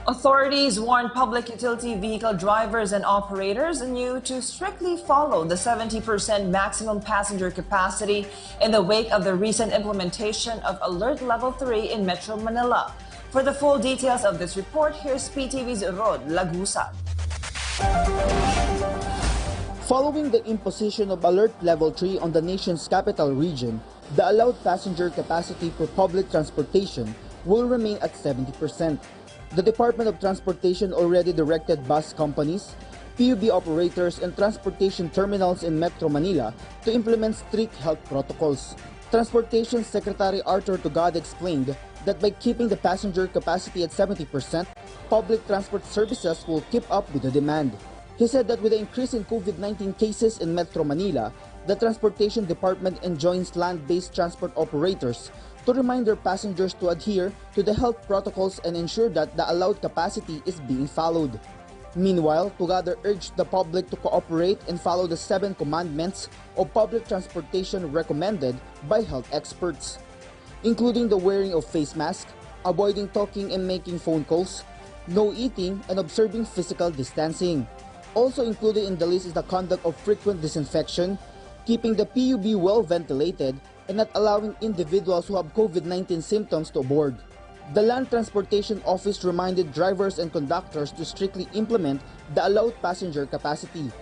Authorities warn public utility vehicle drivers and operators anew to strictly follow the 70% maximum passenger capacity in the wake of the recent implementation of Alert Level 3 in Metro Manila. For the full details of this report, here's PTV's Rod Lagusad. Following the imposition of Alert Level 3 on the nation's capital region, the allowed passenger capacity for public transportation will remain at 70%. The Department of Transportation already directed bus companies, PUV operators, and transportation terminals in Metro Manila to implement strict health protocols. Transportation Secretary Arthur Tugad explained that by keeping the passenger capacity at 70%, public transport services will keep up with the demand. He said that with the increase in COVID-19 cases in Metro Manila, the Transportation Department enjoins land-based transport operators to remind their passengers to adhere to the health protocols and ensure that the allowed capacity is being followed. Meanwhile, Tugad urged the public to cooperate and follow the 7 commandments of public transportation recommended by health experts, including the wearing of face mask, avoiding talking and making phone calls, no eating, and observing physical distancing. Also included in the list is the conduct of frequent disinfection, keeping the PUV well ventilated, and not allowing individuals who have COVID-19 symptoms to board. The Land Transportation Office reminded drivers and conductors to strictly implement the allowed passenger capacity.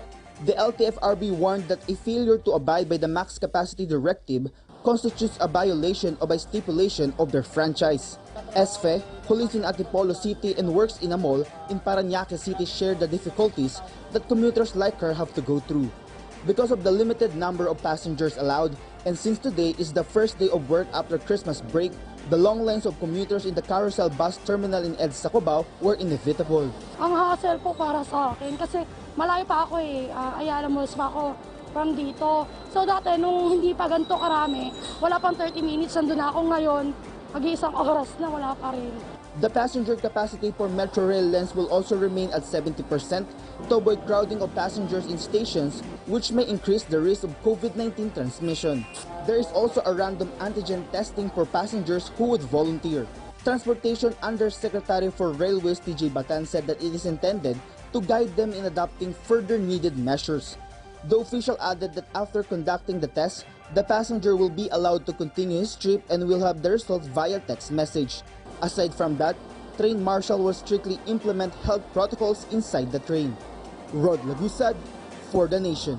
The LTFRB warned that a failure to abide by the max capacity directive constitutes a violation of a stipulation of their franchise. SFE, who lives in Antipolo City and works in a mall in Parañaque City, shared the difficulties that commuters like her have to go through. Because of the limited number of passengers allowed, and since today is the first day of work after Christmas break, the long lines of commuters in the Carousel bus terminal in EDSA Cubao were inevitable. Ang hassle po para sa akin kasi malayo pa ako Ayala Malls pa ako from dito. So dati nung hindi pa ganito karami, wala pang 30 minutes, nandun na ako ngayon. Mag-iisang oras na wala pa rin. The passenger capacity for Metro Rail lines will also remain at 70% to avoid crowding of passengers in stations, which may increase the risk of COVID-19 transmission. There is also a random antigen testing for passengers who would volunteer. Transportation Undersecretary for Railways TJ Batan said that it is intended to guide them in adopting further needed measures. The official added that after conducting the test, the passenger will be allowed to continue his trip and will have the results via text message. Aside from that, train marshal will strictly implement health protocols inside the train. Rod Lagusad for the Nation.